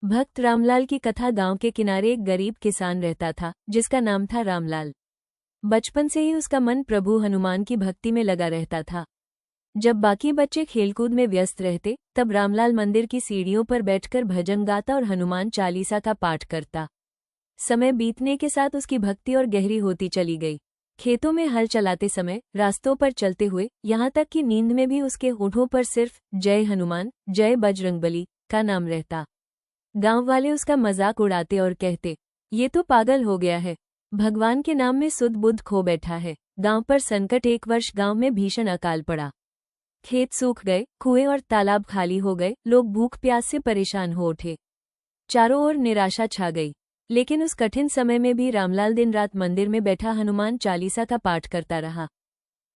भक्त रामलाल की कथा। गांव के किनारे एक गरीब किसान रहता था जिसका नाम था रामलाल। बचपन से ही उसका मन प्रभु हनुमान की भक्ति में लगा रहता था। जब बाकी बच्चे खेलकूद में व्यस्त रहते तब रामलाल मंदिर की सीढ़ियों पर बैठकर भजन गाता और हनुमान चालीसा का पाठ करता। समय बीतने के साथ उसकी भक्ति और गहरी होती चली गई। खेतों में हल चलाते समय, रास्तों पर चलते हुए, यहाँ तक कि नींद में भी उसके होठों पर सिर्फ जय हनुमान, जय बजरंगबली का नाम रहता। गांव वाले उसका मजाक उड़ाते और कहते, ये तो पागल हो गया है, भगवान के नाम में सुध बुध खो बैठा है। गांव पर संकट। एक वर्ष गांव में भीषण अकाल पड़ा। खेत सूख गए, कुएं और तालाब खाली हो गए, लोग भूख प्यास से परेशान हो उठे। चारों ओर निराशा छा गई। लेकिन उस कठिन समय में भी रामलाल दिन रात मंदिर में बैठा हनुमान चालीसा का पाठ करता रहा।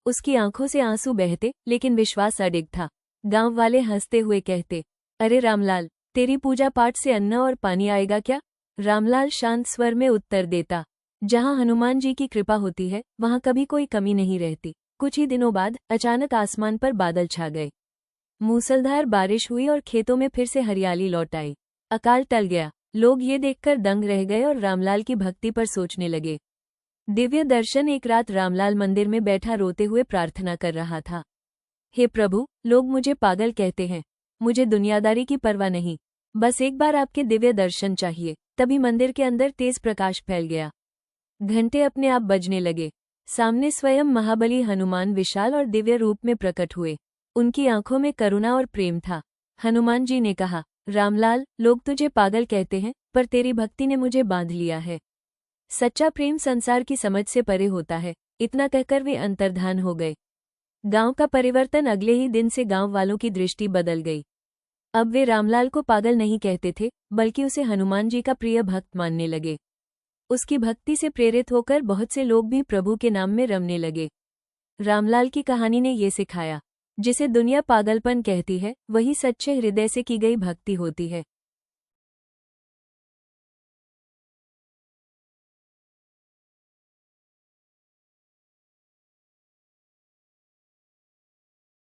उसकी आंखों से आंसू बहते, लेकिन विश्वास अडिग था। गांव वाले हंसते हुए कहते, अरे रामलाल, तेरी पूजा पाठ से अन्न और पानी आएगा क्या? रामलाल शांत स्वर में उत्तर देता, जहां हनुमान जी की कृपा होती है वहां कभी कोई कमी नहीं रहती। कुछ ही दिनों बाद अचानक आसमान पर बादल छा गए। मूसलधार बारिश हुई और खेतों में फिर से हरियाली लौट आई। अकाल टल गया। लोग ये देखकर दंग रह गए और रामलाल की भक्ति पर सोचने लगे। दिव्य दर्शन। एक रात रामलाल मंदिर में बैठा रोते हुए प्रार्थना कर रहा था। हे प्रभु, लोग मुझे पागल कहते हैं, मुझे दुनियादारी की परवाह नहीं, बस एक बार आपके दिव्य दर्शन चाहिए। तभी मंदिर के अंदर तेज प्रकाश फैल गया। घंटे अपने आप बजने लगे। सामने स्वयं महाबली हनुमान विशाल और दिव्य रूप में प्रकट हुए। उनकी आंखों में करुणा और प्रेम था। हनुमान जी ने कहा, रामलाल, लोग तुझे पागल कहते हैं, पर तेरी भक्ति ने मुझे बांध लिया है। सच्चा प्रेम संसार की समझ से परे होता है। इतना कहकर वे अंतर्धान हो गए। गांव का परिवर्तन। अगले ही दिन से गांव वालों की दृष्टि बदल गई। अब वे रामलाल को पागल नहीं कहते थे, बल्कि उसे हनुमान जी का प्रिय भक्त मानने लगे। उसकी भक्ति से प्रेरित होकर बहुत से लोग भी प्रभु के नाम में रमने लगे। रामलाल की कहानी ने ये सिखाया, जिसे दुनिया पागलपन कहती है, वही सच्चे हृदय से की गई भक्ति होती है।